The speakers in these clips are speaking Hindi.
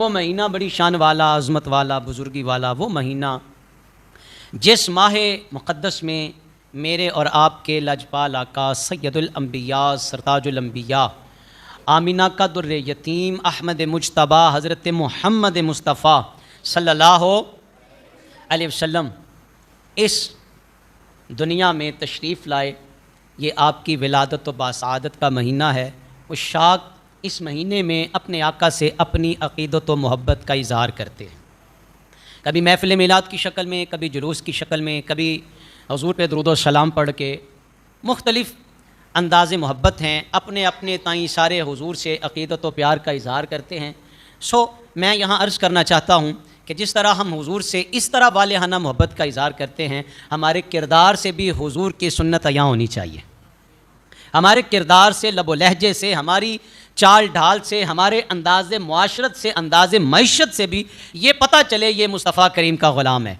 वो महीना बड़ी शान वाला, अज़मत वाला, बुज़ुर्गी वाला वो महीना जिस माह मुक़द्दस में मेरे और आपके लजपाल आका सैयदुल अंबिया सरताजुल अंबिया आमिना का दुर्रे यतीम अहमद मुज्तबा हज़रत मुहम्मद मुस्तफ़ा सल्लल्लाहु अलैहि वसल्लम इस दुनिया में तशरीफ़ लाए। ये आपकी विलादत व बासआदत का महीना है। उशाक इस महीने में अपने आका से अपनी अक़ीदत व मोहब्बत का इज़हार करते हैं, कभी महफ़िल मिलाद की शक्ल में, कभी जुलूस की शक्ल में, कभी हुज़ूर पे दुरूद व सलाम पढ़ के। मुख्तलिफ़ अंदाज़ मोहब्बत हैं, अपने अपने ताईं सारे हुज़ूर से अक़ीदत व प्यार का इज़हार करते हैं। मैं यहाँ अर्ज़ करना चाहता हूँ कि जिस तरह हम हुज़ूर से इस तरह वालेहाना मोहब्बत का इज़हार करते हैं, हमारे किरदार से भी हुज़ूर की सुन्नत अयां होनी चाहिए। हमारे किरदार से, लबो लहजे से, हमारी चाल ढाल से, हमारे अंदाज़ मुआशरत से, अंदाज़ मईशत से भी ये पता चले ये मुस्तफ़ा करीम का ग़ुलाम है,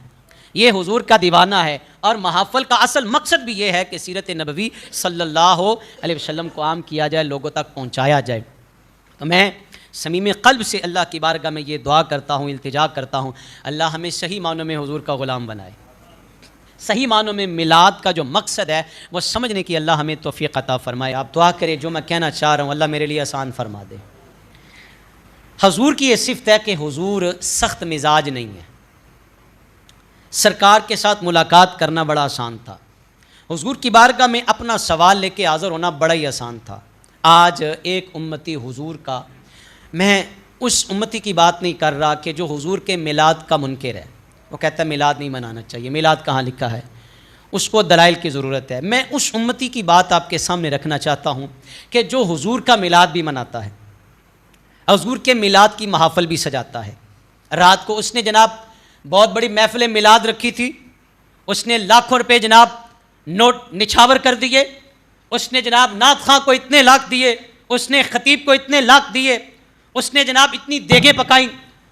ये हुज़ूर का दीवाना है। और महाफ़ल का असल मकसद भी ये है कि सीरत नबवी सल्लल्लाहु अलैहि वसल्लम को आम किया जाए, लोगों तक पहुँचाया जाए। तो मैं समीम क़ल्ब से अल्लाह की बारगाह में ये दुआ करता हूँ, इल्तिजा करता हूँ, अल्लाह हमें सही मानों में हुज़ूर का ग़ुलाम बनाए। सही मानों में मिलाद का जो मकसद है वो समझने की अल्लाह हमें तौफ़ीक़ अता फ़रमाए। आप दुआ करें, जो मैं कहना चाह रहा हूँ अल्लाह मेरे लिए आसान फ़रमा दे। हुज़ूर की ये सिफ़त है कि हुज़ूर सख्त मिजाज नहीं है। सरकार के साथ मुलाकात करना बड़ा आसान था, हुज़ूर की बारगाह में अपना सवाल लेके हाज़िर होना बड़ा ही आसान था। आज एक उम्मती हुज़ूर का, मैं उस उम्मती की बात नहीं कर रहा कि जो हुज़ूर के मिलाद का मुनकिर है, वो कहता है मिलाद नहीं मनाना चाहिए, मिलाद कहाँ लिखा है, उसको दलाइल की ज़रूरत है। मैं उस उम्मती की बात आपके सामने रखना चाहता हूँ कि जो हुज़ूर का मिलाद भी मनाता है, हुज़ूर के मिलाद की महाफ़ल भी सजाता है। रात को उसने जनाब बहुत बड़ी महफ़िल मिलाद रखी थी, उसने लाखों रुपये जनाब नोट निछावर कर दिए, उसने जनाब नात खां को इतने लाख दिए, उसने ख़तीब को इतने लाख दिए, उसने जनाब इतनी देगें पकाई,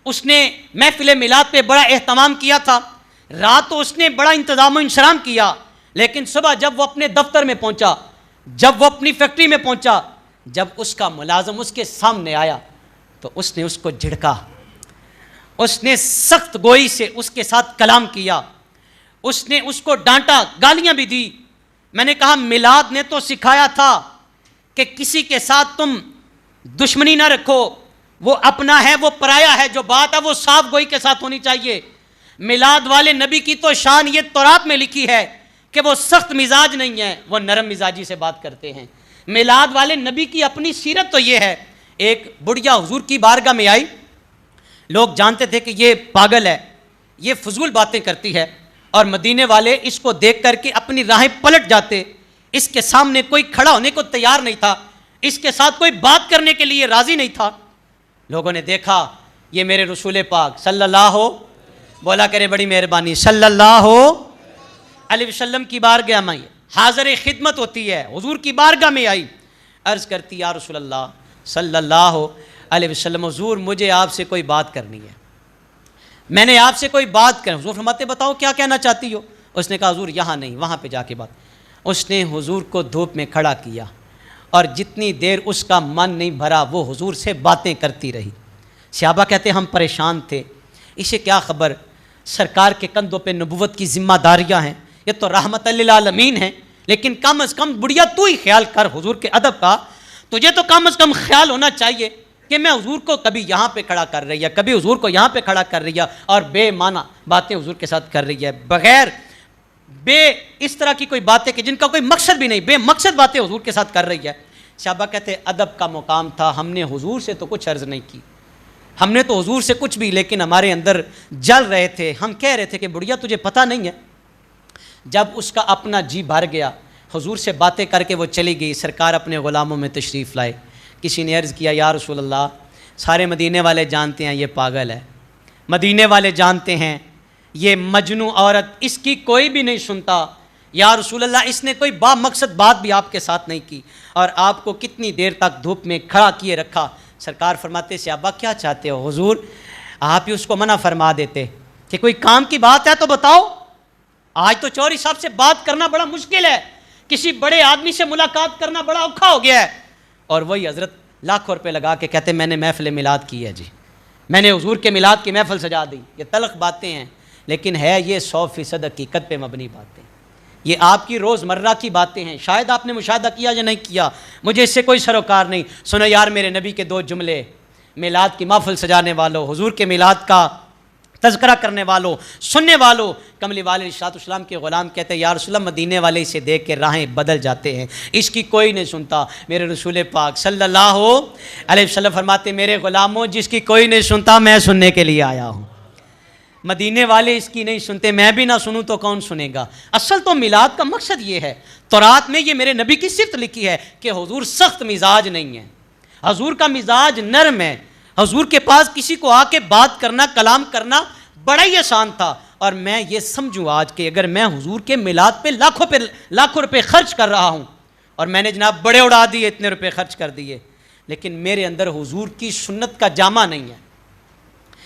उसने महफ़िल मिलाद पे बड़ा एहतमाम किया था। रात तो उसने बड़ा इंतज़ाम इंशराम किया, लेकिन सुबह जब वो अपने दफ्तर में पहुंचा, जब वो अपनी फैक्ट्री में पहुंचा, जब उसका मुलाज़िम उसके सामने आया तो उसने उसको झिड़का, उसने सख्त गोई से उसके साथ कलाम किया, उसने उसको डांटा, गालियां भी दी। मैंने कहा मिलाद ने तो सिखाया था कि किसी के साथ तुम दुश्मनी ना रखो, वो अपना है वो पराया है, जो बात है वो साफ गोई के साथ होनी चाहिए। मिलाद वाले नबी की तो शान ये तौरात में लिखी है कि वो सख्त मिजाज नहीं है, वो नरम मिजाजी से बात करते हैं। मिलाद वाले नबी की अपनी सीरत तो ये है। एक बुढ़िया हुजूर की बारगाह में आई, लोग जानते थे कि ये पागल है, ये फजूल बातें करती है, और मदीने वाले इसको देख करके अपनी राहें पलट जाते। इसके सामने कोई खड़ा होने को तैयार नहीं था, इसके साथ कोई बात करने के लिए राजी नहीं था। लोगों ने देखा ये मेरे रसूल पाक सल्लल्लाहु, बोला करे बड़ी मेहरबानी, सल्लल्लाहु अलैहि वसल्लम की बारगाह में हाज़िर खिदमत होती है, हुजूर की बारगाह में आई, अर्ज़ करती या रसूल अल्लाह सल्लल्लाहु अलैहि वसल्लम, हुजूर मुझे आपसे कोई बात करनी है, मैंने आपसे कोई बात करनी। हुजूर फरमाते बताओ क्या कहना चाहती हो। उसने कहा हुजूर यहाँ नहीं, वहाँ पे जाके बात। उसने हुजूर को धूप में खड़ा किया और जितनी देर उसका मन नहीं भरा वो हुजूर से बातें करती रही। सहाबा कहते हम परेशान थे, इसे क्या खबर, सरकार के कंधों पे नबुव्वत की जिम्मेदारियां हैं, ये तो रहमत लिल आलमीन है, लेकिन कम अज़ कम बुढ़िया तू ही ख्याल कर हुजूर के अदब का, तुझे तो कम अज़ कम ख्याल होना चाहिए कि मैं हुजूर को कभी यहाँ पे खड़ा कर रही है, कभी हुजूर को यहाँ पे खड़ा कर रही है, और बेमाना बातें हुजूर के साथ कर रही है, बगैर इस तरह की कोई बातें कि जिनका कोई मकसद भी नहीं, बेमकसद बातें हुजूर के साथ कर रही है। सहाबा कहते अदब का मुकाम था, हमने हुजूर से तो कुछ अर्ज़ नहीं की, हमने तो हुजूर से कुछ भी, लेकिन हमारे अंदर जल रहे थे, हम कह रहे थे कि बुढ़िया तुझे पता नहीं है। जब उसका अपना जी भर गया, हुजूर से बातें करके वो चली गई, सरकार अपने ग़ुलामों में तशरीफ़ लाए। किसी ने अर्ज़ किया या रसूल अल्लाह, सारे मदीने वाले जानते हैं ये पागल है, मदीने वाले जानते हैं ये मजनू औरत, इसकी कोई भी नहीं सुनता, या रसूल अल्लाह इसने कोई बामकसद बात भी आपके साथ नहीं की, और आपको कितनी देर तक धूप में खड़ा किए रखा। सरकार फरमाते सहाबा क्या चाहते हो हुजूर, आप ही उसको मना फरमा देते कि कोई काम की बात है तो बताओ। आज तो चौधरी साहब से बात करना बड़ा मुश्किल है, किसी बड़े आदमी से मुलाकात करना बड़ा औखा हो गया है, और वही हज़रत लाखों रुपये लगा के कहते मैंने महफ़िल मिलाद की है जी, मैंने हुजूर के मिलाद की महफिल सजा दी। ये तल्ख बातें हैं, लेकिन है ये 100% हकीकत पे मबनी बातें। ये आपकी रोज़मर्रा की बातें हैं, शायद आपने मुशाहिदा किया या नहीं किया, मुझे इससे कोई सरोकार नहीं। सुनो यार, मेरे नबी के 2 जुमले, मिलाद की महफिल सजाने वालों, हुजूर के मिलाद का तज़किरा करने वालों, सुनने वालों। कमली वाले अलैहिस्सलाम के ग़ुलाम कहते हैं, या रसूलल्लाह, मदीने वाले इसे देख के राहें बदल जाते हैं, इसकी कोई नहीं सुनता। मेरे रसूल पाक सल्लल्लाहु अलैहि वसल्लम फरमाते, मेरे ग़ुलामों, जिसकी कोई नहीं सुनता मैं सुनने के लिए आया हूँ। मदीने वाले इसकी नहीं सुनते, मैं भी ना सुनूँ तो कौन सुनेगा। असल तो मिलाद का मकसद ये है, तौरात में ये मेरे नबी की सिफ़त लिखी है कि हुजूर सख्त मिजाज नहीं है, हुजूर का मिजाज नरम है। हुजूर के पास किसी को आके बात करना, कलाम करना बड़ा ही आसान था। और मैं ये समझूँ आज कि अगर मैं हुजूर के मिलाद पे लाखों रुपए खर्च कर रहा हूँ, और मैंने जनाब बड़े उड़ा दिए, इतने रुपए खर्च कर दिए, लेकिन मेरे अंदर हुजूर की सुन्नत का जामा नहीं है,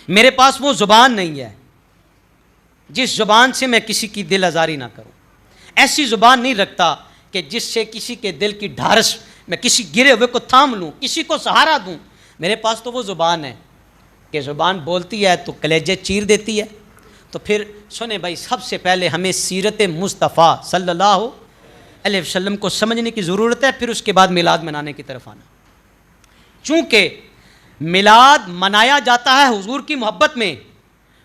मेरे पास वो ज़ुबान नहीं है जिस ज़ुबान से मैं किसी की दिल आज़ारी ना करूँ, ऐसी ज़ुबान नहीं रखता कि जिससे किसी के दिल की ढारस, मैं किसी गिरे हुए को थाम लूँ, किसी को सहारा दूँ। मेरे पास तो वो ज़ुबान है कि ज़ुबान बोलती है तो कलेजे चीर देती है। तो फिर सुने भाई, सबसे पहले हमें सीरत मुस्तफ़ा सल्लल्लाहु अलैहि वसल्लम को समझने की ज़रूरत है, फिर उसके बाद मिलाद मनाने की तरफ आना। चूँकि मिलाद मनाया जाता है हुजूर की मोहब्बत में,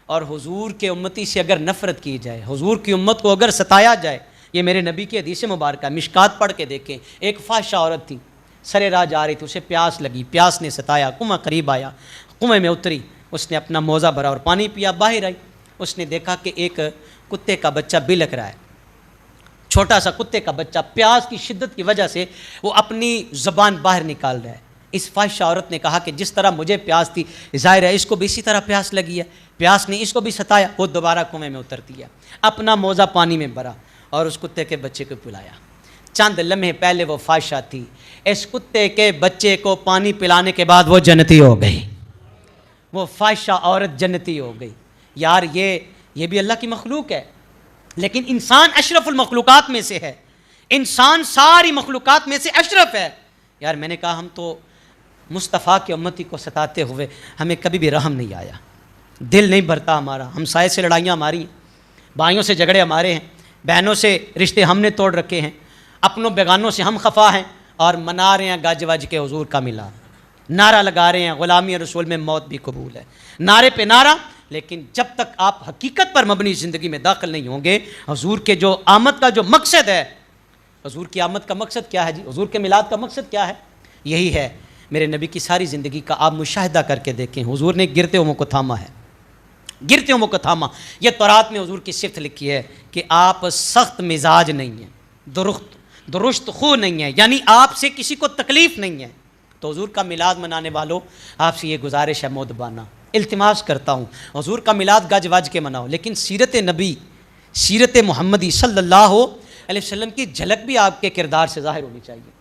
और हुजूर के उम्मती से अगर नफ़रत की जाए, हुजूर की उम्मत को अगर सताया जाए, ये मेरे नबी की हदीस मुबारक, मिशकात पढ़ के देखें। एक फाहिशा औरत थी, सरे राह जा रही थी, उसे प्यास लगी, प्यास ने सताया, कुआं करीब आया, कुएं में उतरी, उसने अपना मौज़ा भरा और पानी पिया, बाहर आई, उसने देखा कि एक कुत्ते का बच्चा बिलक रहा है, छोटा सा कुत्ते का बच्चा, प्यास की शिद्दत की वजह से वो अपनी ज़बान बाहर निकाल रहा है। इस फाहिशा औरत ने कहा कि जिस तरह मुझे प्यास थी, ज़ाहिर है इसको भी इसी तरह प्यास लगी है, प्यास ने इसको भी सताया। वो दोबारा कुएं में उतर दिया, अपना मौज़ा पानी में भरा और उस कुत्ते के बच्चे को पिलाया। चंद लम्हे पहले वो फाहिशा थी, इस कुत्ते के बच्चे को पानी पिलाने के बाद वो जन्नती हो गई, वो फाहिशा औरत जन्नती हो गई। यार ये भी अल्लाह की मखलूक है, लेकिन इंसान अशरफुल मखलूकात में से है, इंसान सारी मखलूकात में से अशरफ है। यार मैंने कहा, हम तो मुस्तफ़ा के उम्मती को सताते हुए हमें कभी भी रहम नहीं आया, दिल नहीं भरता हमारा। हमसाये से लड़ाइयाँ हमारी हैं, भाइयों से झगड़े हमारे हैं, बहनों से रिश्ते हमने तोड़ रखे हैं, अपनों बेगानों से हम खफा हैं, और मना रहे हैं गाज वाज के हुजूर का मिलाद, नारा लगा रहे हैं ग़ुलामी रसूल में मौत भी कबूल है, नारे पे नारा। लेकिन जब तक आप हकीकत पर मबनी ज़िंदगी में दाखिल नहीं होंगे, हुजूर के जो आमद का जो मकसद है, हुजूर की आमद का मकसद क्या है जी, हुजूर के मिलाद का मकसद क्या है? यही है। मेरे नबी की सारी ज़िंदगी का आप मुशाहिदा करके देखें, हुजूर ने गिरते हुओं को थामा है, गिरते हुओं को थामा। यह तौरात में हुजूर की सिफ़त लिखी है कि आप सख्त मिजाज नहीं हैं, दुरुस्त खू नहीं है, यानी आपसे किसी को तकलीफ़ नहीं है। तो हुजूर का मिलाद मनाने वालों, आपसे ये गुजारिश है मोदबाना, इल्तिमास करता हूँ, हुजूर का मिलाद गज वज के मनाओ, लेकिन सीरत नबी, सीरत मोहम्मदी सल्लल्लाहु अलैहि वसल्लम की झलक भी आपके किरदार से ज़ाहिर होनी चाहिए।